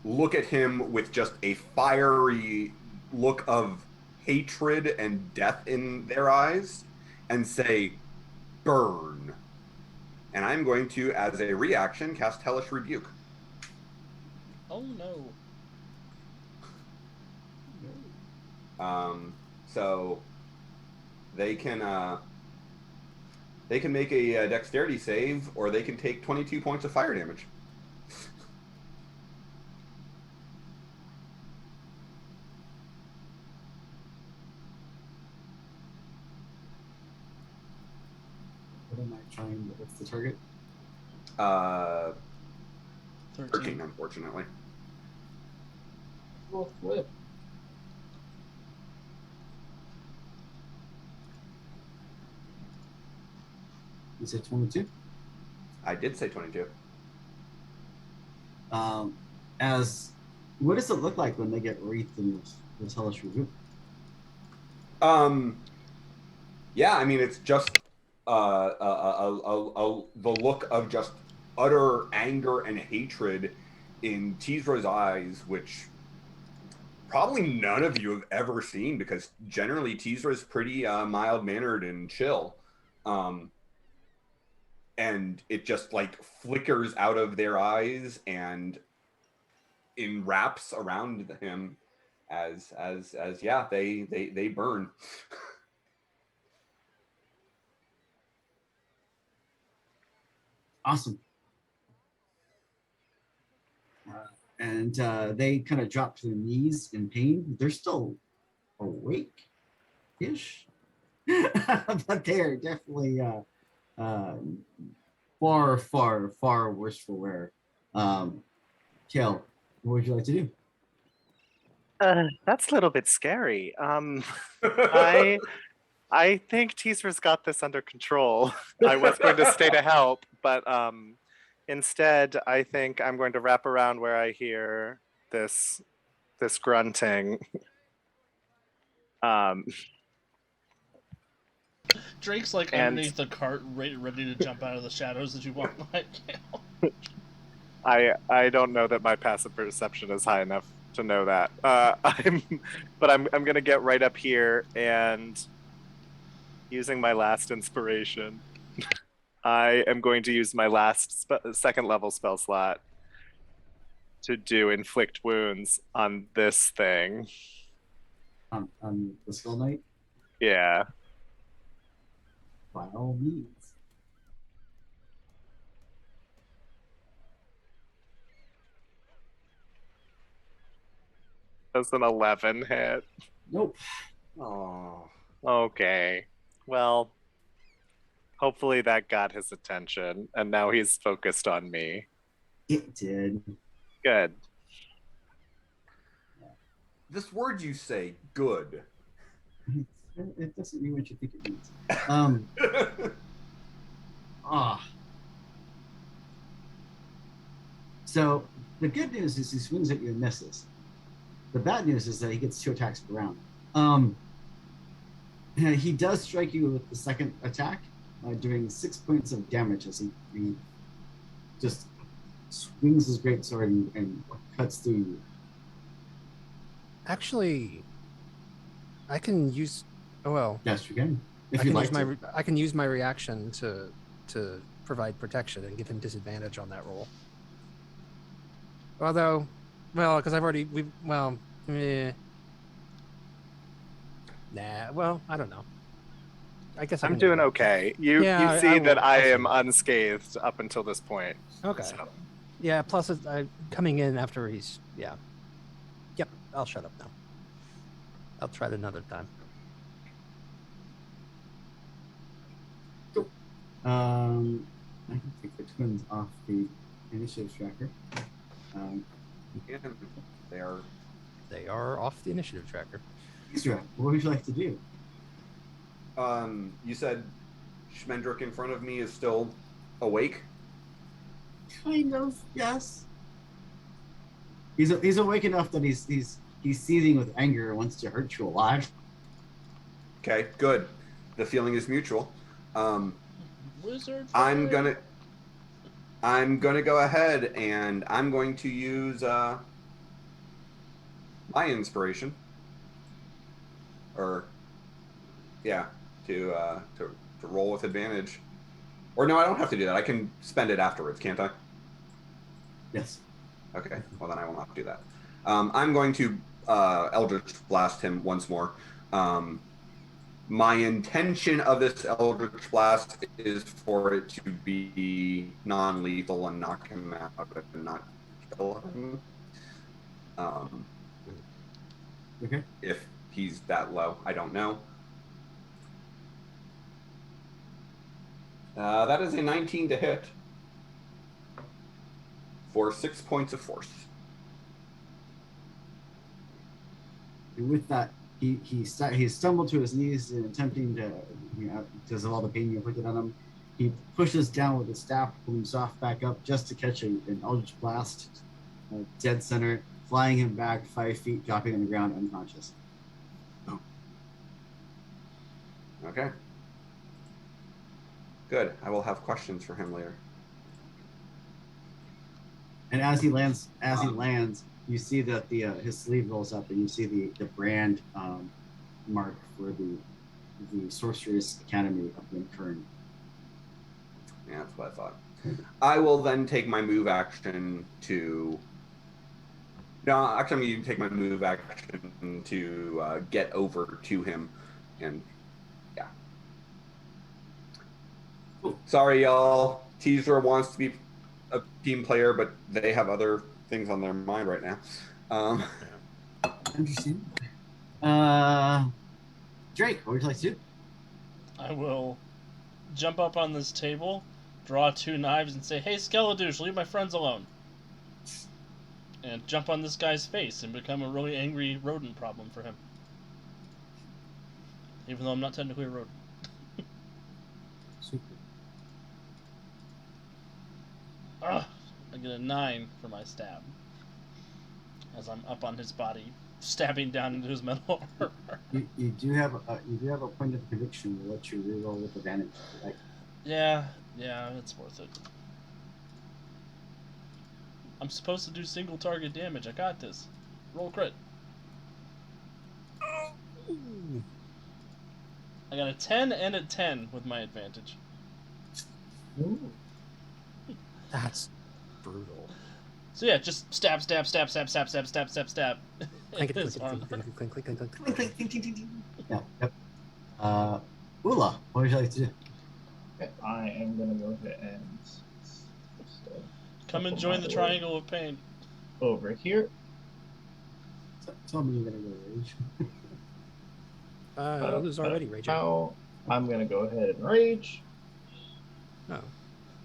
look at him with just a fiery look of hatred and death in their eyes and say, burn. And I'm going to, as a reaction, cast Hellish Rebuke. Oh no. So they can make a dexterity save, or they can take 22 points of fire damage. What am I trying? What's the target? 13, unfortunately. Roll flip. You said 22. I did say 22. As what does it look like when they get wreathed in this hellish rebuke? Yeah, I mean, it's just the look of just utter anger and hatred in Teezra's eyes, which probably none of you have ever seen, because generally Teezra's pretty mild-mannered and chill. And it just like flickers out of their eyes and enwraps around him as yeah, they burn. Awesome. And they kind of drop to their knees in pain. They're still awake-ish, but they are definitely far, far, far worse for wear. Kale, what would you like to do? That's a little bit scary. I think Teezra's got this under control. I was going to stay to help, but instead, I think I'm going to wrap around where I hear this grunting. Drake's like underneath the cart, ready to jump out of the shadows as you walk by. I don't know that my passive perception is high enough to know that. I'm gonna get right up here and using my last inspiration. I am going to use my last second level spell slot to do inflict wounds on this thing. On the Skull Knight? Yeah. By all means. Does an 11 hit? Nope. Oh. Okay. Well, hopefully that got his attention, and now he's focused on me. It did. Good. this word you say, good. It doesn't mean what you think it means. So the good news is he swings at you and misses. The bad news is that he gets 2 attacks per round. He does strike you with the second attack, doing 6 points of damage as he just swings his greatsword and cuts through you. Actually, I can use. Oh well. Yes, you can. I If you can like use my to. I can use my reaction to provide protection and give him disadvantage on that roll. Although, well, because I've already Nah. Well, I don't know. I guess I I'm can do doing that. okay. You Yeah, see that will. I I'll am see. unscathed up until this point. Okay. So. Yeah. Plus, coming in after he's Yep. I'll shut up now. I'll try it another time. I can take the twins off the initiative tracker. Yeah, They are off the initiative tracker. Teezra, what would you like to do? You said Schmendrick in front of me is still awake? Kind of, yes. He's awake enough that he's seething with anger and wants to hurt you alive. Okay, good. The feeling is mutual. Wizard. I'm gonna go ahead and I'm going to use my inspiration, or to roll with advantage. Or no, I don't have to do that. I can spend it afterwards, can't I? Yes. Okay. Well, then I will not do that. I'm going to Eldritch Blast him once more. My intention of this Eldritch Blast is for it to be non-lethal and knock him out and not kill him. Okay. If he's that low, I don't know. That is a 19 to hit for 6 points of force. And with that, he stumbled to his knees in attempting to, because of all the pain you inflicted on him. He pushes down with his staff, pulling himself back up just to catch an Eldritch Blast, dead center, flying him back 5 feet, dropping on the ground unconscious. Oh. Okay. Good. I will have questions for him later. And as he lands, you see that his sleeve rolls up, and you see the brand mark for the Sorceress Academy of Linkern. Yeah, that's what I thought. I will then take my move action to. No, actually, I'm going to take my move action to get over to him, and yeah. Sorry, y'all. Teezra wants to be a team player, but they have other things on their mind right now. Interesting. Drake, what would you like to do? I will jump up on this table, draw 2 knives, and say, "Hey, Skeledouche, leave my friends alone." And jump on this guy's face and become a really angry rodent problem for him. Even though I'm not technically a rodent. Super. Ugh, I get a 9 for my stab. As I'm up on his body, stabbing down into his metal armor. You do have a point of conviction. We'll let you reroll with advantage. Like, Yeah, it's worth it. I'm supposed to do single target damage. I got this. Roll crit. I got a 10 and a 10 with my advantage. ooh. That's brutal. So yeah, just stab. Clink, in his clink, arm. clink, clink, clink, clink, clink. Clink, clink, ting, ting, ting, ting. Yeah. Yep. Ula, what would you like to do? Okay, I am gonna go ahead and Come and join the triangle of pain. over here. Tell me you're gonna go rage. Ulu's already raging. Now I'm gonna go ahead and rage, Oh.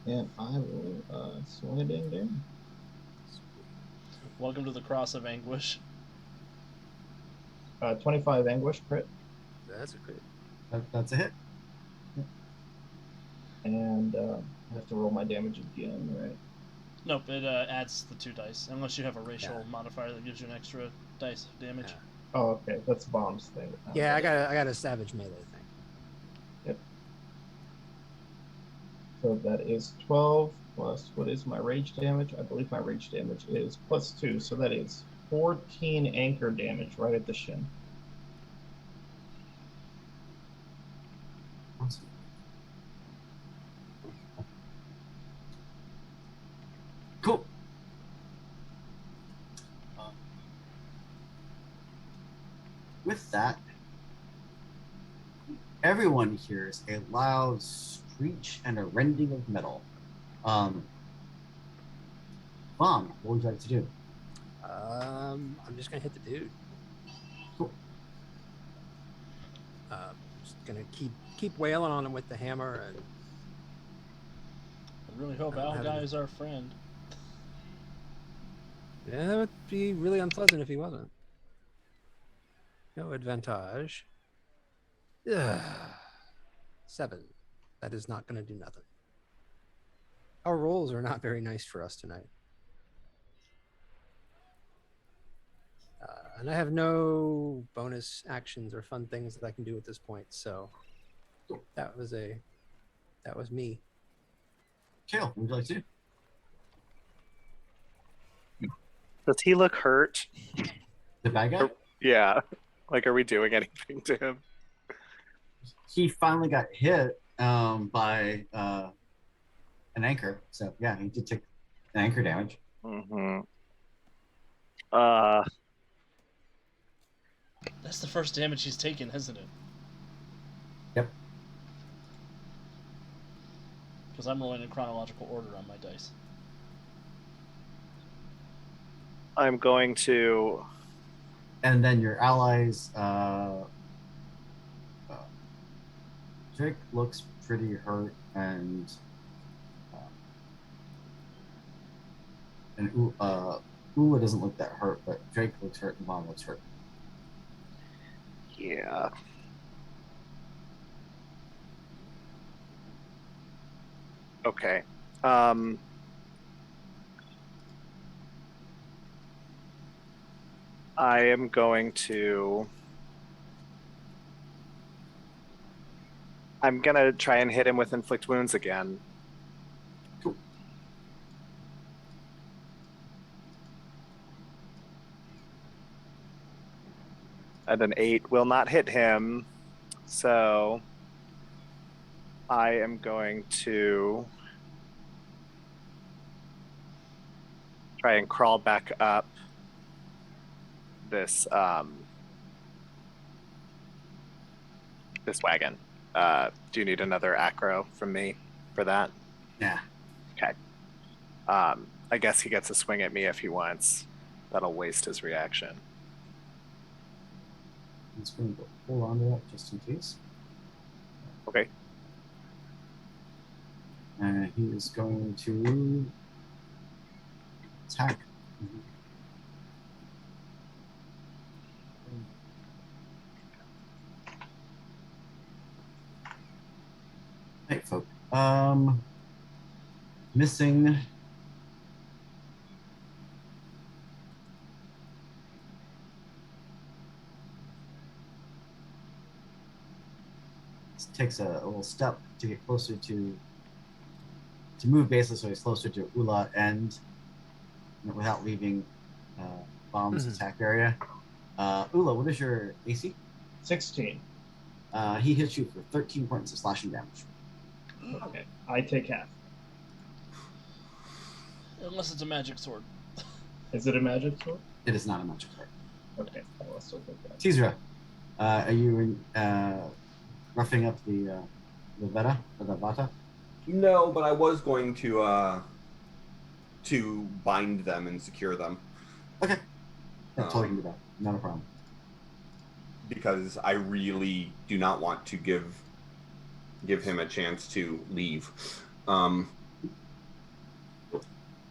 and I will swing it in there. Welcome to the cross of anguish. 25 anguish crit. That's a crit. That's a hit. And I have to roll my damage again, right? Nope, it adds the 2 dice, unless you have a racial Yeah. modifier that gives you an extra dice of damage. Yeah. Oh, okay. That's Bomb's thing. Yeah, I got a savage melee thing. Yep. So that is 12 plus, what is my rage damage? I believe my rage damage is plus 2, so that is 14 anchor damage right at the shin. Awesome. Cool. With that, everyone hears a loud screech and a rending of metal. Bomb, what would you like to do? I'm just gonna hit the dude. Cool. Just gonna keep wailing on him with the hammer, and I really hope I don't have Algai any- is our friend. yeah, that would be really unpleasant if he wasn't. No advantage. Ugh. 7. That is not gonna do nothing. Our rolls are not very nice for us tonight. And I have no bonus actions or fun things that I can do at this point. So that was me. Kale, what would you like to do? Does he look hurt? The bad guy? Yeah. Like, are we doing anything to him? He finally got hit by an anchor. So yeah, he did take an anchor damage. Mm-hmm. That's the first damage he's taken, isn't it? Yep. Because I'm rolling in chronological order on my dice. I'm going to. And then your allies, Drake looks pretty hurt, and Ula doesn't look that hurt, but Drake looks hurt and Bomb looks hurt. Yeah. Okay. I am going to. I'm gonna try and hit him with inflict wounds again. Cool. And an 8 will not hit him. So I am going to try and crawl back up this this wagon. Do you need another acro from me for that? Yeah. Okay. I guess he gets a swing at me if he wants. That'll waste his reaction. I'm just going to hold on to that just in case. Okay. And he is going to attack. Hey, folk. Missing. This takes a little step to get closer to move basically so he's closer to Ula and without leaving Bomb's attack area. Ula, what is your AC? 16. He hits you for 13 points of slashing damage. Okay. I take half. Unless it's a magic sword. Is it a magic sword? It is not a magic sword. Okay. I'll still take that. Teezra, are you roughing up the Veta or the Vata? No, but I was going to bind them and secure them. Okay. Yeah, totally can do that. Not a problem. Because I really do not want to give him a chance to leave. I'm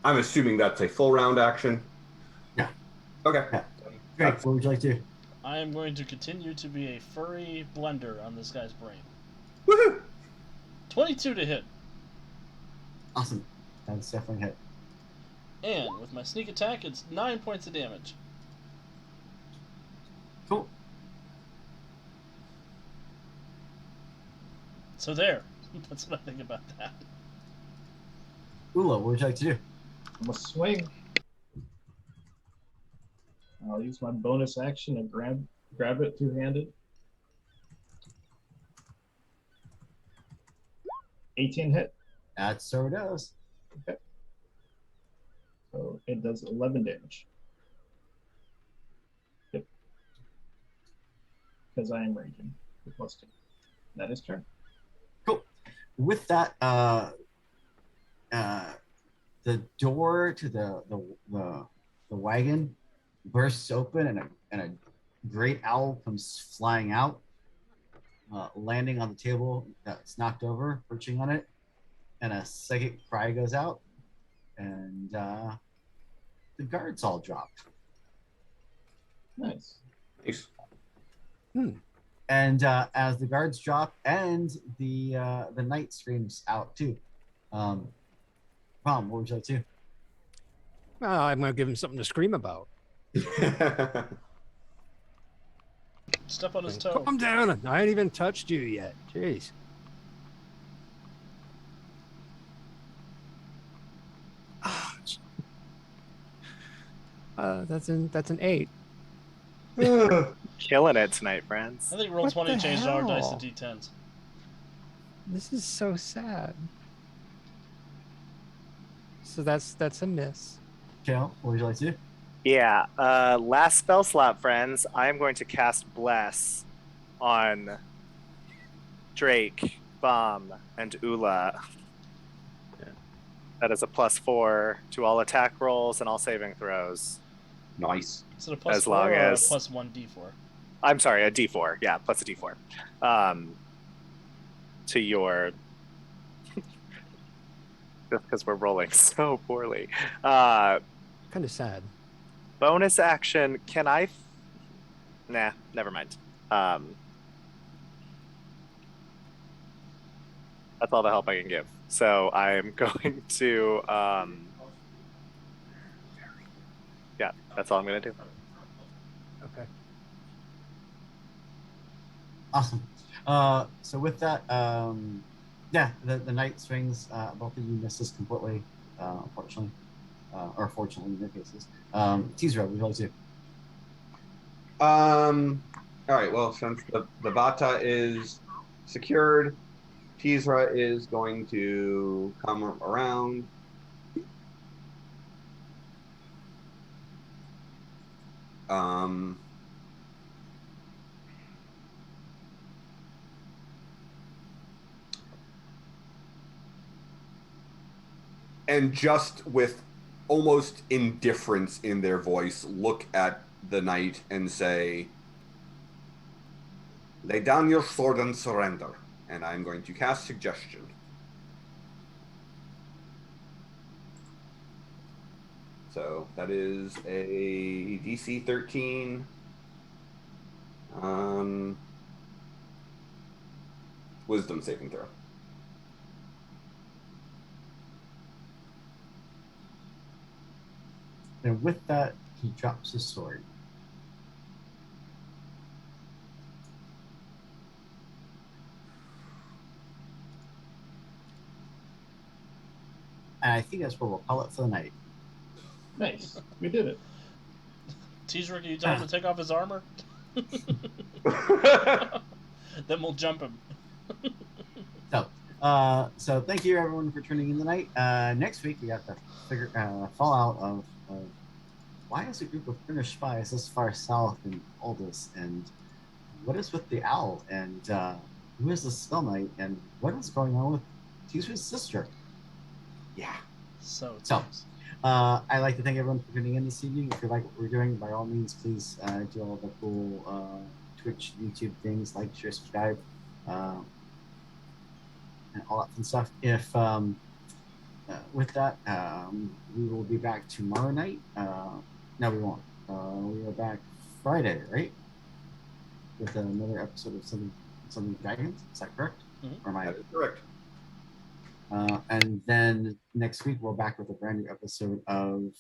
assuming that's a full round action. Yeah. Okay. Yeah. Great. What would you like to do? I am going to continue to be a furry blender on this guy's brain. Woohoo! 22 to hit. Awesome. That's definitely hit. And with my sneak attack, it's 9 points of damage. Cool. So there. That's what I think about that. Ula, what would you like to do? I'm gonna swing. I'll use my bonus action to grab it two-handed. 18 hit. That so does. Okay. So it does 11 damage. Yep. Because I am raging. +2. That is turn. Cool. With that, the door to the wagon bursts open, and a great owl comes flying out, landing on the table that's knocked over, perching on it, and a second cry goes out, and the guards all drop. Nice. Nice. And as the guards drop, and the knight screams out too. Mom, what would you like to do? I'm going to give him something to scream about. Step on his toe. Calm down. I ain't even touched you yet. Jeez. That's an 8. Killing it tonight, friends. I think roll What 20 the changed our dice to hell? D10s. This is so sad. So that's a miss. Kale, what would you like to do? Yeah, last spell slot, friends. I am going to cast Bless on Drake, Bomb, and Ula. That is a +4 to all attack rolls and all saving throws. Nice. Is it a plus As 4 long or as- a plus 1d4? I'm sorry, a D4. Yeah, plus a D4. To your... Just because we're rolling so poorly. Kind of sad. Bonus action, can I... Nah, never mind. That's all the help I can give. So I'm going to... Yeah, that's all I'm going to do. Okay. Awesome. So with that, yeah, the knight swings. Both of you misses completely, unfortunately, or fortunately in your cases. Teezra, would you like to? All right. Well, since the Bata is secured, Teezra is going to come around. And just with almost indifference in their voice, look at the knight and say, "Lay down your sword and surrender." And I'm going to cast Suggestion. So that is a DC 13. Wisdom saving throw. And with that, he drops his sword. And I think that's where we'll call it for the night. Nice. We did it. Teezra, can you tell him to take off his armor? Then we'll jump him. So thank you everyone for tuning in tonight. Next week we have to figure fallout of why is a group of British spies this far south in Aldous, and what is with the owl, and who is the Skull Knight, and what is going on with Teezra's sister? Yeah. So, I'd like to thank everyone for tuning in this evening. If you like what we're doing, by all means, please do all the cool Twitch, YouTube things, like, share, subscribe, and all that fun stuff. If with that, we will be back tomorrow night. No, we won't. We are back Friday, right? with another episode of Something Dragons. Is that correct? Or am I? That is correct. And then next week we're back with a brand new episode of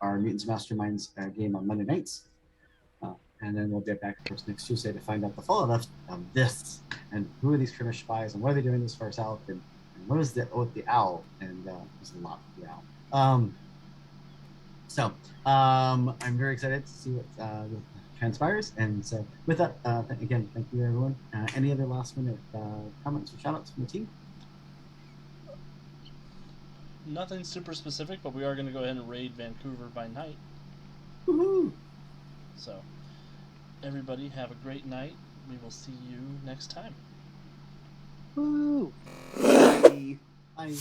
our Mutants Masterminds game on Monday nights. And then we'll get back, of course, next Tuesday to find out the fallout of this and who are these Krimish spies and why are they doing this for South and what is the owl? And there's a lot with the owl. So I'm very excited to see what transpires. And so with that, again, thank you everyone. Any other last minute comments or shout outs from the team? Nothing super specific, but we are going to go ahead and raid Vancouver by night. Woohoo! So, everybody have a great night. We will see you next time. Woo! Bye. Bye.